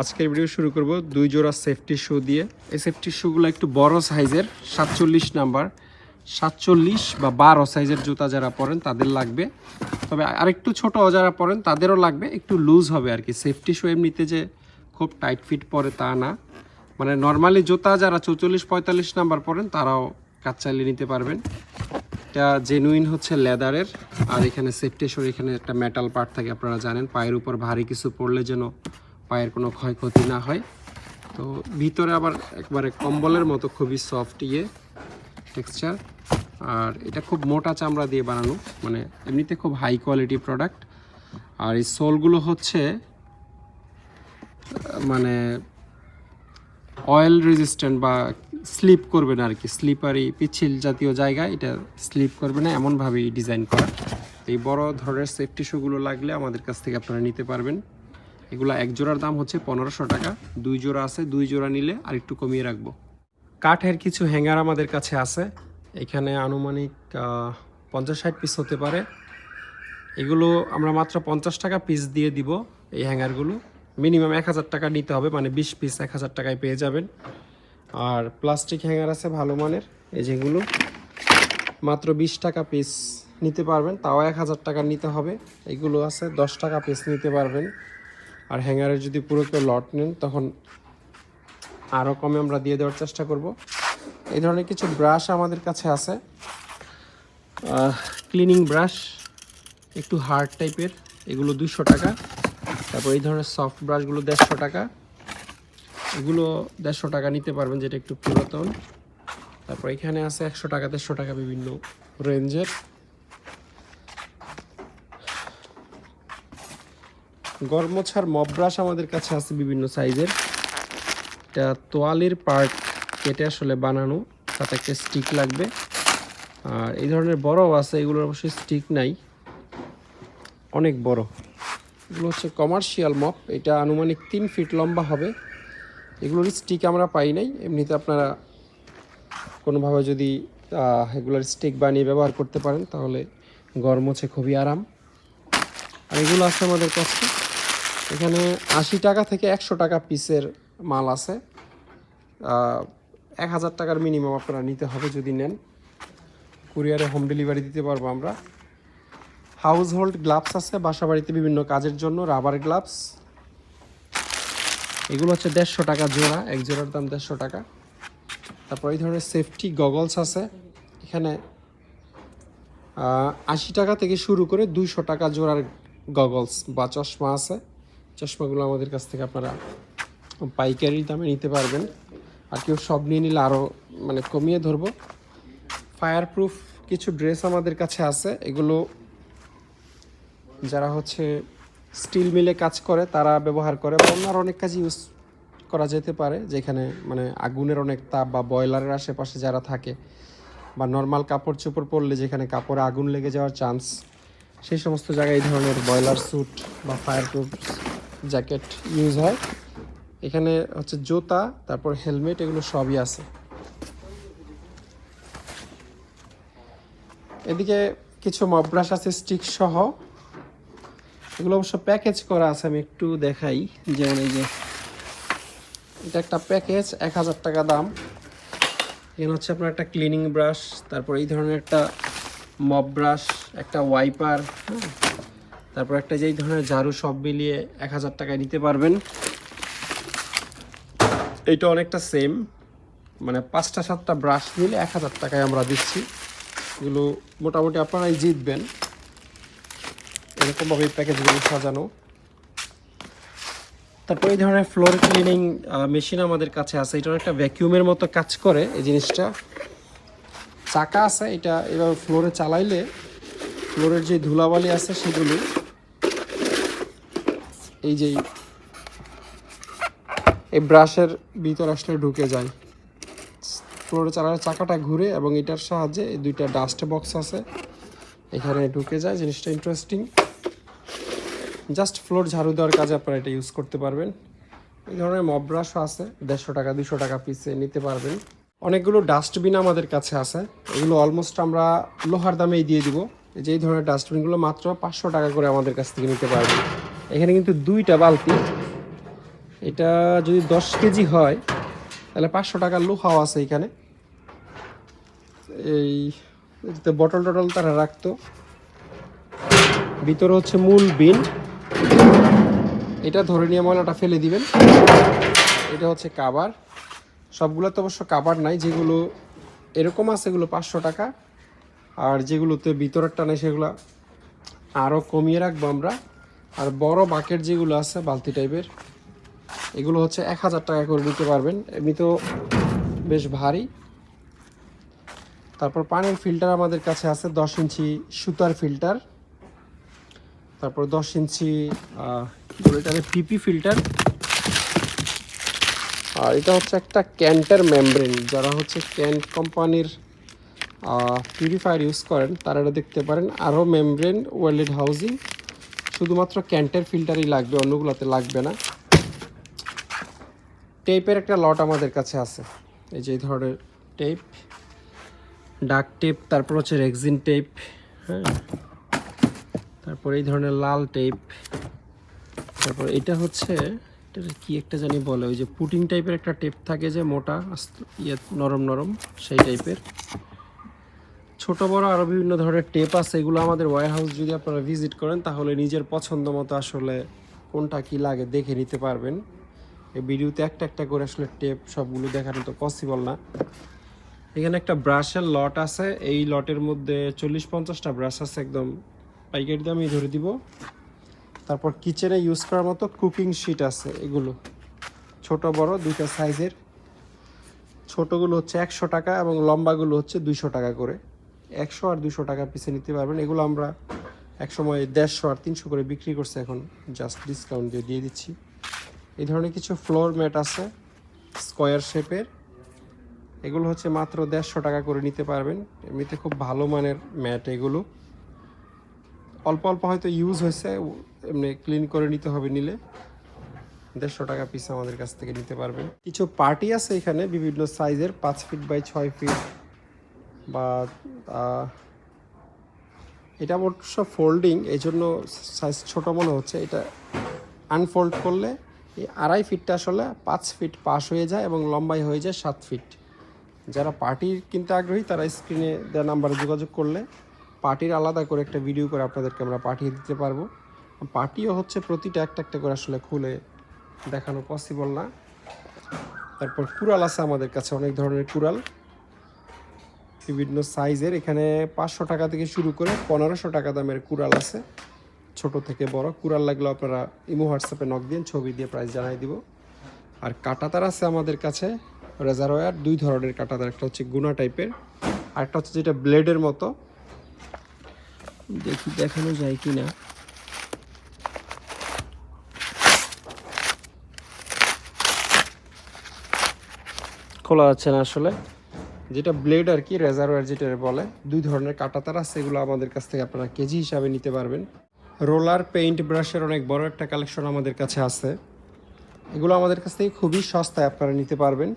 আজকের ভিডিও শুরু করব দুই জোড়া সেফটি শু দিয়ে। এই সেফটি শুগুলো একটু বড় সাইজের, 47 নাম্বার, 47 বা 12 সাইজের জুতা যারা পরেন তাদের লাগবে। তবে আরেকটু ছোট যারা পরেন তাদেরও লাগবে, একটু লুজ হবে আর কি। সেফটি শু এমনিতে যে খুব টাইট ফিট পরে তা না, মানে নর্মালি জুতা যারা 44-45 নাম্বার পরেন তারাও কাজ চালিয়ে নিতে পারবেন। এটা জেনুইন হচ্ছে লেদারের, আর এখানে সেফটি শুর এখানে একটা মেটাল পার্ট থাকে, আপনারা জানেন পায়ের উপর ভারী কিছু পড়লে যেন পায়ের কোনো ক্ষয়ক্ষতি না হয়। তো ভিতরে আবার একবারে কম্বলের মতো খুবই সফট টেক্সচার, আর এটা খুব মোটা চামড়া দিয়ে বানানো, মানে এমনিতে খুব হাই কোয়ালিটি প্রোডাক্ট। আর এই সোলগুলো হচ্ছে মানে অয়েল রেজিস্ট্যান্ট বা স্লিপ করবে না আর কি, স্লিপারি পিচ্ছিল জাতীয় জায়গায় এটা স্লিপ করবে না, এমনভাবেই ডিজাইন করা। এই বড় ধরনের সেফটি শুগুলো লাগলে আমাদের কাছ থেকে আপনারা নিতে পারবেন। এগুলো এক জোড়ার দাম হচ্ছে 1500 টাকা, দুই জোড়া আছে, দুই জোড়া নিলে আর একটু কমিয়ে রাখবো। কাঠের কিছু হ্যাঙ্গার আমাদের কাছে আছে, এখানে আনুমানিক 50-60 পিস হতে পারে। এগুলো আমরা মাত্র 50 টাকা পিস দিয়ে দিব। এই হ্যাঙ্গারগুলো মিনিমাম 1000 টাকা নিতে হবে, মানে 20 পিস 1000 টাকায় পেয়ে যাবেন। আর প্লাস্টিক হ্যাঙ্গার আছে ভালো মানের, এই যেগুলো মাত্র 20 টাকা পিস নিতে পারবেন, তাও 1000 টাকা নিতে হবে। এগুলো আছে 10 টাকা পিস নিতে পারবেন। আর হ্যাঙ্গারের যদি পুরো কেউ লট নেন তখন আরও কমে আমরা দিয়ে দেওয়ার চেষ্টা করব। এই ধরনের কিছু ব্রাশ আমাদের কাছে আছে, ক্লিনিং ব্রাশ, একটু হার্ড টাইপের, এগুলো 200 টাকা। তারপর এই ধরনের সফট ব্রাশগুলো 150 টাকা, এগুলো 150 টাকা নিতে পারবেন, যেটা একটু পুরাতন। তারপর এখানে আছে 100 টাকা 150 টাকা বিভিন্ন রেঞ্জের। গরমোছার মপ ব্রাশ আমাদের কাছে আছে বিভিন্ন সাইজের। এটা তোয়ালির পার্ট কেটে আসলে বানানো, তাতে একটা স্টিক লাগবে। আর এই ধরনের বড়ও আছে, এগুলোর অবশ্যই স্টিক নাই, অনেক বড়। এগুলো হচ্ছে কমার্শিয়াল মপ, এটা আনুমানিক 3 ফিট লম্বা হবে। এগুলোর স্টিক আমরা পাই নাই, এমনিতে আপনারা কোনোভাবে যদি এগুলোর স্টিক বানিয়ে ব্যবহার করতে পারেন তাহলে গরমোছে খুবই আরাম। আর এগুলো আছে আমাদের কাছে, এখানে 80 টাকা থেকে 100 টাকা পিসের মাল আছে। 1000 টাকার মিনিমাম আপনারা নিতে হবে যদি নেন। কুরিয়ারে হোম ডেলিভারি দিতে পারবো আমরা। হাউস হোল্ড গ্লাভস আছে বাসা বাড়িতে বিভিন্ন কাজের জন্য, রাবার গ্লাভস, এগুলো হচ্ছে 150 টাকা জোড়া, এক জোড়ার দাম 150 টাকা। তারপর এই ধরনের সেফটি গগলস আছে, এখানে 80 টাকা থেকে শুরু করে 200 টাকা জোড়ার গগলস বা চশমা আছে। চশমাগুলো আমাদের কাছ থেকে আপনারা পাইকারি দামে নিতে পারবেন, আর কেউ সব নিয়ে নিলে আরও মানে কমিয়ে ধরবো। ফায়ার প্রুফ কিছু ড্রেস আমাদের কাছে আছে, এগুলো যারা হচ্ছে স্টিল মিলে কাজ করে তারা ব্যবহার করে, বা অন্য অনেক কাজ ইউজ করা যেতে পারে, যেখানে মানে আগুনের অনেক তাপ বা বয়লারের আশেপাশে যারা থাকে, বা নর্মাল কাপড় চোপড় পরলে যেখানে কাপড়ে আগুন লেগে যাওয়ার চান্স, সেই সমস্ত জায়গায় এই ধরনের বয়লার স্যুট বা ফায়ার প্রুফ জ্যাকেট ইউজ হয়। এখানে হচ্ছে জুতা, তারপর হেলমেট, এগুলো সবই আছে। এদিকে কিছু মপ ব্রাশ আছে স্টিক সহ, এগুলো অবশ্য প্যাকেজ করা আছে, আমি একটু দেখাই। যেমন এই যে এটা একটা প্যাকেজ, 1000 টাকা দাম। এখানে হচ্ছে আপনার একটা ক্লিনিং ব্রাশ, তারপর এই ধরনের একটা মপ ব্রাশ, একটা ওয়াইপার, তারপর একটা যে এই ধরনের ঝাড়ু, সব মিলিয়ে 1000 টাকায় নিতে পারবেন। এইটা অনেকটা সেম, মানে 5টা-7টা ব্রাশ মিলে 1000 টাকায় আমরা দিচ্ছি। এগুলো মোটামুটি আপনারাই জিতবেন, এরকমভাবে এই প্যাকেজগুলো সাজানো। তারপর এই ধরনের ফ্লোর ক্লিনিং মেশিন আমাদের কাছে আছে, এটা একটা ভ্যাকিউমের মতো কাজ করে। এই জিনিসটা চাকা আছে, এটা এভাবে ফ্লোরে চালাইলে ফ্লোরের যে ধুলাবালি আছে সেগুলো এই যে এই ব্রাশের ভিতর আসলে ঢুকে যায়। ফ্লোরে চালালে চাকাটা ঘুরে, এবং এটার সাহায্যে এই দুইটা ডাস্ট বক্স আছে এখানে ঢুকে যায়। জিনিসটা ইন্টারেস্টিং, জাস্ট ফ্লোর ঝাড়ু দেওয়ার কাজে আপনারা এটা ইউজ করতে পারবেন। এই ধরনের মপ ব্রাশও আছে, 150 টাকা 200 টাকা পিসে নিতে পারবেন। অনেকগুলো ডাস্টবিন আমাদের কাছে আছে, এগুলো অলমোস্ট আমরা লোহার দামেই দিয়ে দিব। এই ধরনের ডাস্টবিনগুলো মাত্র 500 টাকা করে আমাদের কাছ থেকে নিতে পারবেন। এখানে কিন্তু 2টা বালতি, এটা যদি 10 কেজি হয় তাহলে 500 টাকার লোহাও আছে এখানে। এই বটল টটল তারা রাখতো। ভিতরে হচ্ছে মূল বিন, এটা ধরে নিয়ে ময়লাটা ফেলে দিবেন। এটা হচ্ছে কাবার, সবগুলো তো অবশ্য কাবার নাই, যেগুলো এরকম আছে এগুলো 500 টাকা, আর যেগুলোতে ভিতরেরটা নেই সেগুলো আরও কমিয়ে রাখবো আমরা। আর বড় বাকেট যেগুলো আছে বালতি টাইপের, এগুলো হচ্ছে 1000 টাকা করে নিতে পারবেন, এমনিতেও বেশ ভারী। তারপর পানির ফিল্টার আমাদের কাছে আছে 10 ইঞ্চি সুতার ফিল্টার, তারপর 10 ইঞ্চি এটা পিপি ফিল্টার। আর এটা হচ্ছে একটা ক্যান্টের মেমব্রেন, যারা হচ্ছে ক্যান্ট কোম্পানির পিউরিফায়ার ইউজ করেন তারা এটা দেখতে পারেন। আরও মেমব্রেন ওয়েল্ডেড হাউজিং, শুধুমাত্র ক্যান্টের ফিল্টারই লাগবে, অন্যগুলোতে লাগবে না। টেপের একটা লট আমাদের কাছে আছে, এই যে এই ধরনের টেপ, ডাক টেপ, তারপর হচ্ছে রেক্সিন টেপ, হ্যাঁ, তারপর এই ধরনের লাল টেপ, তারপর এটা হচ্ছে এটা কি একটা জানি বলে, ওই যে পুটিং টাইপের একটা টেপ থাকে যে মোটা ইয়ে নরম নরম, সেই টাইপের। ছোট বড় আরও বিভিন্ন ধরনের টেপ আছে, এগুলো আমাদের ওয়্যার হাউস যদি আপনারা ভিজিট করেন তাহলে নিজের পছন্দ মতো আসলে কোনটা কি লাগে দেখে নিতে পারবেন। এই ভিডিওতে একটা একটা করে আসলে টেপ সবগুলো দেখানো তো পসিবল না। এখানে একটা ব্রাশের লট আছে, এই লটের মধ্যে 40-50টা ব্রাশ আছে, একদম পাইকারি দামই ধরে দিব। তারপর কিচেনে ইউজ করার মতো কুকিং শিট আছে, এগুলো ছোট বড় দুইটা সাইজের। ছোটোগুলো হচ্ছে 100 টাকা এবং লম্বাগুলো হচ্ছে 200 টাকা করে, 100 আর 200 টাকা পিছে নিতে পারবেন। এগুলো আমরা একসময় 150 আর 300 করে বিক্রি করছি, এখন জাস্ট ডিসকাউন্ট দিয়ে দিচ্ছি। এই ধরনের কিছু ফ্লোর ম্যাট আছে স্কোয়ার শেপের, এগুলো হচ্ছে মাত্র 150 টাকা করে নিতে পারবেন। এমনিতে খুব ভালো মানের ম্যাট এগুলো, অল্প অল্প হয়তো ইউজ হয়েছে, এমনি ক্লিন করে নিতে হবে, নিলে 150 টাকা পিস আমাদের কাছ থেকে নিতে পারবেন। কিছু পার্টি আছে এখানে বিভিন্ন সাইজের, 5 ফিট বাই 6 ফিট, বা এটা অবশ্য ফোল্ডিং, এই জন্য সাইজ ছোটো মনে হচ্ছে। এটা আনফোল্ড করলে এই 2.5 ফিটটা আসলে 5 ফিট পাস হয়ে যায় এবং লম্বাই হয়ে যায় 7 ফিট। যারা পার্টির কিনতে আগ্রহী তারা স্ক্রিনে দেওয়া নাম্বারে যোগাযোগ করলে পার্টির আলাদা করে একটা ভিডিও করে আপনাদেরকে আমরা পাঠিয়ে দিতে পারবো। পার্টিও হচ্ছে প্রতিটা একটা একটা করে আসলে খুলে দেখানো পসিবল না। তারপর কুড়াল আছে আমাদের কাছে, অনেক ধরনের কুড়াল বিভিন্ন সাইজের। এখানে 500 টাকা থেকে শুরু করে 1500 টাকা দামের কুড়াল আছে, ছোট থেকে বড়। কুড়াল লাগলে আপনারা ইমো হোয়াটসঅ্যাপে নক দিন, ছবি দিয়ে প্রাইস জানাই দিব। আর কাঁটাতার আছে আমাদের কাছে, রেজারওয়্যার 2 ধরনের কাঁটাতার, একটা হচ্ছে গুনা টাইপের, আর একটা হচ্ছে যেটা ব্লেডের মতো। দেখি দেখানো যায় কি না। খোলা যাচ্ছে না আসলে, যেটা ব্লেড আর কি, রেজারওয়্যার যেটা বলে। 2 ধরনের কাঁটাতার আছে, এগুলো আমাদের কাছ থেকে আপনারা কেজি হিসাবে নিতে পারবেন। রোলার পেইন্ট ব্রাশের অনেক বড় একটা কালেকশন আমাদের কাছে আছে, এগুলো আমাদের কাছ থেকে খুবই সস্তায় আপনারা নিতে পারবেন।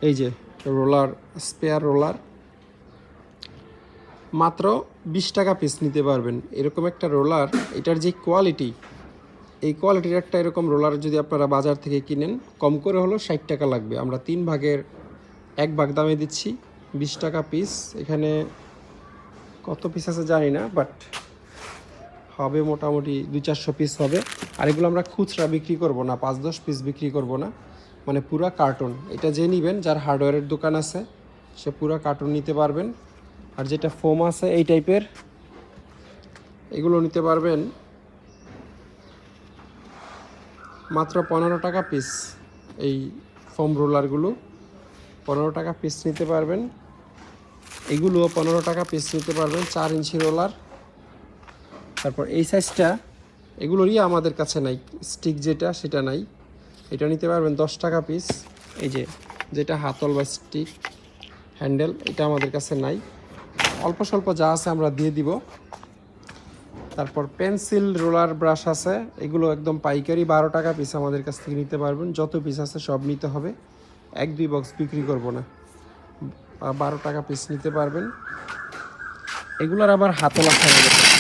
এই যে রোলার, স্পেয়ার রোলার মাত্র 20 টাকা পিস নিতে পারবেন। এরকম একটা রোলার, এটার যে কোয়ালিটি, এই কোয়ালিটির একটা এরকম রোলার যদি আপনারা বাজার থেকে কিনেন কম করে হলো 60 টাকা লাগবে। আমরা 3 ভাগের 1 ভাগ দামে দিচ্ছি 20 টাকা পিস। এখানে কত পিস আছে জানি না, বাট হবে মোটামুটি 200-400 পিস হবে। আর এগুলো আমরা খুচরা বিক্রি করব না, 5-10 পিস বিক্রি করব না, মানে পুরা কার্টুন। এটা যে নেবেন, যার হার্ডওয়্যারের দোকান আছে সে পুরা কার্টুন নিতে পারবেন। আর যেটা ফোম আছে এই টাইপের, এগুলো নিতে পারবেন মাত্র 15 টাকা পিস। এই ফোম রোলারগুলো 15 টাকা পিস নিতে পারবেন, এগুলোও 15 টাকা পিস নিতে পারবেন, 4 ইঞ্চি রোলার। তারপর এই সাইজটা, এগুলোরই আমাদের কাছে নাই, স্টিক যেটা সেটা নাই, এটা নিতে পারবেন 10 টাকা পিস। এই যে যেটা হাতল বা স্টিক হ্যান্ডেল, এটা আমাদের কাছে নাই, অল্প স্বল্প যা আছে আমরা দিয়ে দিব। তারপর পেন্সিল রোলার ব্রাশ আছে, এগুলো একদম পাইকারি 12 টাকা পিস আমাদের কাছ থেকে নিতে পারবেন। যত পিস আছে সব নিতে হবে, 1-2 বক্স বিক্রি করব না, 12 টাকা পিস নিতে পারবেন। এগুলোর আবার হাতল আছে আমাদের কাছে,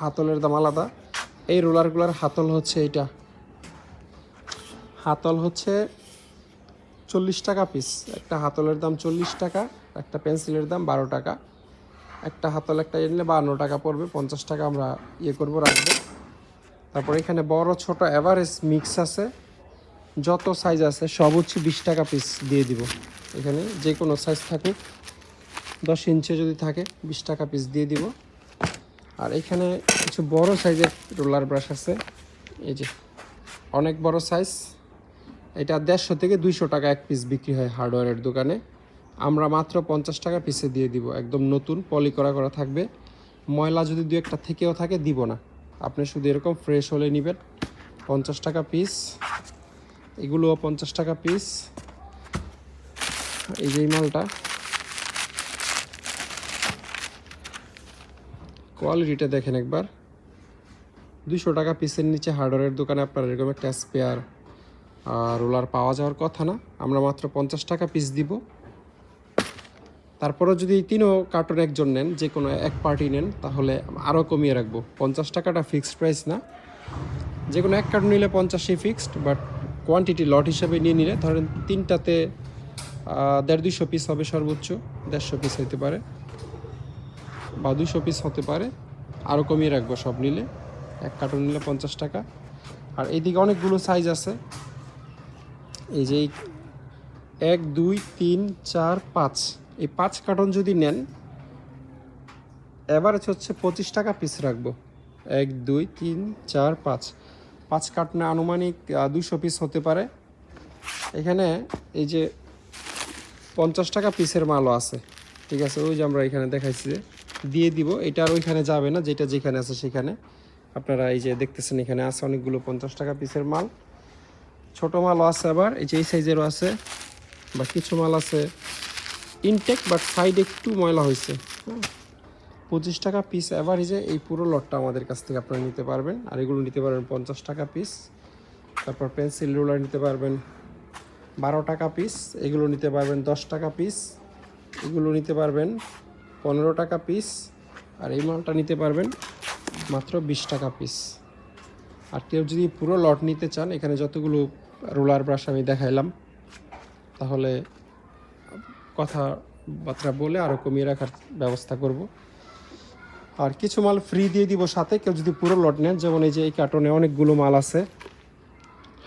হাতলের দাম আলাদা। এই রোলারগুলোর হাতল হচ্ছে এইটা, হাতল হচ্ছে 40 টাকা পিস। একটা হাতলের দাম 40 টাকা, একটা পেন্সিলের দাম 12 টাকা। একটা হাতল একটা নিলে 52 টাকা পড়বে, 50 টাকা আমরা করবো, রাখবো। তারপর এখানে বড় ছোট এভারেজ মিক্স আছে, যত সাইজ আছে সব হচ্ছে 20 টাকা পিস দিয়ে দিব। এখানে যে কোনো সাইজ থাকুক, 10 ইঞ্চি যদি থাকে 20 টাকা পিস দিয়ে দিব। আর এখানে কিছু বড় সাইজের রোলার ব্রাশ আছে, এই যে অনেক বড় সাইজ। এটা 150 থেকে 200 টাকা এক পিস বিক্রি হয় হার্ডওয়্যারের দোকানে, আমরা মাত্র 50 টাকা পিসে দিয়ে দিব। একদম নতুন পলি করা থাকবে, ময়লা যদি দু একটা থেকেও থাকে দিব না, আপনি শুধু এরকম ফ্রেশ হলে নেবেন। 50 টাকা পিস, এগুলোও 50 টাকা পিস। এই যে মালটা কোয়ালিটিটা দেখেন একবার, 200 টাকা পিসের নিচে হার্ডওয়্যারের দোকানে আপনার এরকম একটা স্পেয়ার রোলার পাওয়া যাওয়ার কথা না, আমরা মাত্র 50 টাকা পিস দিব। তারপরেও যদি 3 কার্টন একজন নেন, যে কোনো এক পার্টি নেন, তাহলে আরও কমিয়ে রাখবো। 50 টাকাটা ফিক্সড প্রাইস না, যে কোনো এক কার্টন নিলে 50ই ফিক্সড, বাট কোয়ান্টিটি লট হিসাবে নিয়ে নিলে ধরেন 3টাতে 150-200 পিস হবে, সর্বোচ্চ 150 পিস হতে পারে বা 200 পিস হতে পারে, আরও কমিয়ে রাখবো সব নিলে। এক কার্টন নিলে 50 টাকা। আর এইদিকে অনেকগুলো সাইজ আছে, এই যে 1 2 3 4 5, এই 5 কার্টন যদি নেন এভারেজ হচ্ছে 25 টাকা পিস রাখবো। 1 2 3 4 5 কার্টনে আনুমানিক 200 পিস হতে পারে। এখানে এই যে 50 টাকা পিসের মালও আছে, ঠিক আছে, ওই যে আমরা এখানে দেখাইছি যে দিয়ে দিব। এটা আর ওইখানে যাবে না, যেটা যেখানে আছে সেখানে। আপনারা এই যে দেখতেছেন এখানে আছে অনেকগুলো 50 টাকা পিসের মাল, ছোট মালও আছে, আবার এই যে এই সাইজেরও আছে, বা কিছু মাল আছে ইনটেক বাট সাইডে একটু ময়লা হয়েছে। 25 টাকা পিস এভারেজে এই পুরো লটটা আমাদের কাছ থেকে আপনারা নিতে পারবেন। আর এগুলো নিতে পারবেন 50 টাকা পিস। তারপর পেন্সিল রুলার নিতে পারবেন 12 টাকা পিস, এগুলো নিতে পারবেন 10 টাকা পিস, এগুলো নিতে পারবেন 15 টাকা পিস, আর এই মালটা নিতে পারবেন মাত্র 20 টাকা পিস। আর কেউ যদি পুরো লট নিতে চান, এখানে যতগুলো রোলার ব্রাশ আমি দেখাইলাম, তাহলে কথাবার্তা বলে আরও কমিয়ে রাখার ব্যবস্থা করব। আর কিছু মাল ফ্রি দিয়ে দিব সাথে, কেউ যদি পুরো লট নেন। যেমন এই যে এই কার্টনে অনেকগুলো মাল আছে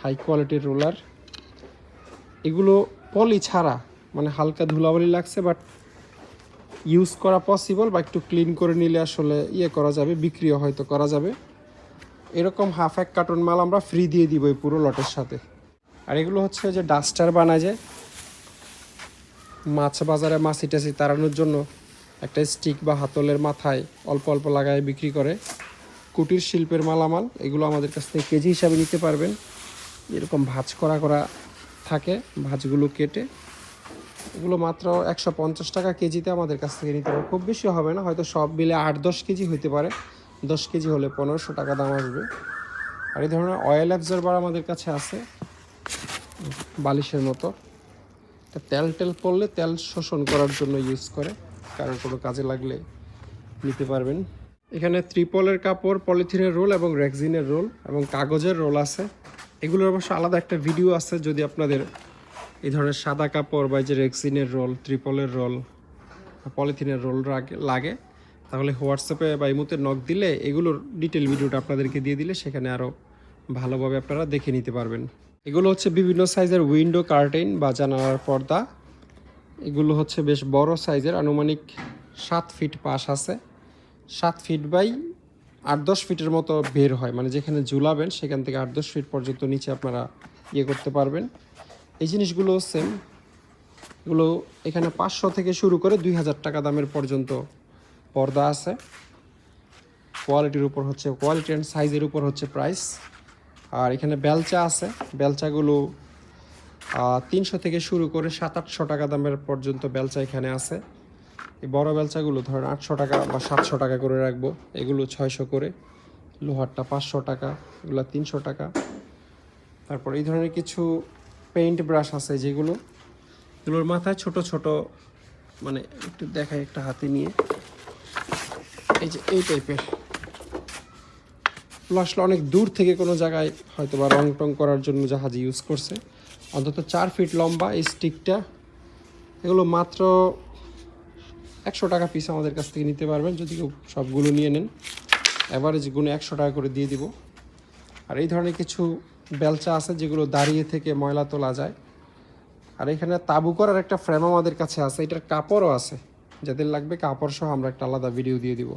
হাই কোয়ালিটির রোলার, এগুলো পলি ছাড়া, মানে হালকা ধুলাবালি লাগছে, বাট ইউজ করা পসিবল, বা একটু ক্লিন করে নিলে আসলে করা যাবে, বিক্রিও হয়তো করা যাবে। এরকম হাফ এক কার্টন মাল আমরা ফ্রি দিয়ে দিব এই পুরো লটের সাথে। আর এগুলো হচ্ছে যে ডাস্টার বানায়, যে মাছ বাজারে মাছি টাছি তাড়ানোর জন্য একটা স্টিক বা হাতলের মাথায় অল্প অল্প লাগায় বিক্রি করে, কুটির শিল্পের মালামাল। এগুলো আমাদের কাছ থেকে কেজি হিসাবে নিতে পারবেন। এরকম ভাঁজ করা থাকে, ভাঁজগুলো কেটে এগুলো মাত্র 150 টাকা কেজিতে আমাদের কাছ থেকে নিতে পারবে। খুব বেশি হবে না, হয়তো সব মিলে 8-10 কেজি হইতে পারে। 10 কেজি হলে 1500 টাকা দাম আসবে। আর এই ধরনের অয়েল অ্যাবজর্বার আমাদের কাছে আছে, বালিশের মতো। তেল পড়লে তেল শোষণ করার জন্য ইউজ করে, কারণ কোনো কাজে লাগলে নিতে পারবেন। এখানে ত্রিপলের কাপড়, পলিথিনের রোল এবং রেক্সিনের রোল এবং কাগজের রোল আছে। এগুলোর অবশ্য আলাদা একটা ভিডিও আছে, যদি আপনাদের এই ধরনের সাদা কাপড় বা যে রেক্সিনের রোল, ত্রিপলের রোল, পলিথিনের রোল লাগে, তাহলে হোয়াটসঅ্যাপে বা ইমোতে নক দিলে এগুলোর ডিটেল ভিডিওটা আপনাদেরকে দিয়ে দিলে সেখানে আরও ভালোভাবে আপনারা দেখে নিতে পারবেন। এগুলো হচ্ছে বিভিন্ন সাইজের উইন্ডো কার্টেন বা জানালার পর্দা। এগুলো হচ্ছে বেশ বড় সাইজের, আনুমানিক 7 ফিট পাশ আছে, 7 ফিট বাই 8-10 ফিটের মতো বের হয়, মানে যেখানে ঝুলাবেন সেখান থেকে 8-10 ফিট পর্যন্ত নিচে আপনারা করতে পারবেন। এই জিনিসগুলো সেম, এগুলো এখানে 500 থেকে শুরু করে 2000 টাকা দামের পর্যন্ত পর্দা আছে। কোয়ালিটির উপর হচ্ছে, কোয়ালিটি অ্যান্ড সাইজের উপর হচ্ছে প্রাইস। আর এখানে বেলচা আছে, বেলচাগুলো 300 থেকে শুরু করে 700-800 টাকা দামের পর্যন্ত বেলচা এখানে আছে। এই বড় বেলচাগুলো ধরেন 800 টাকা বা 700 টাকা করে রাখবো, এগুলো 600 করে, লোহারটা 500 টাকা, এগুলো 300 টাকা। তারপর এই ধরনের কিছু পেইন্ট ব্রাশ আছে, এগুলোর মাথায় ছোট ছোট, মানে একটু দেখাই একটা হাতে নিয়ে, এই যে এই টাইপের আসলে অনেক দূর থেকে কোনো জায়গায় হয়তো বা রং টং করার জন্য জাহাজ ইউজ করছে। অন্তত 4 ফিট লম্বা এই স্টিকটা, এগুলো মাত্র 100 টাকা পিস আমাদের কাছ থেকে নিতে পারবেন যদি কেউ সবগুলো নিয়ে নেন। অ্যাভারেজ গুণে 100 টাকা করে দিয়ে দিব। আর এই ধরনের কিছু বেলচা আছে যেগুলো দাঁড়িয়ে থেকে ময়লা তোলা যায়। আর এখানে তাঁবু করার একটা ফ্রেম আমাদের কাছে আছে, এটার কাপড়ও আছে, যাদের লাগবে কাপড় সহ আমরা একটা আলাদা ভিডিও দিয়ে দিব।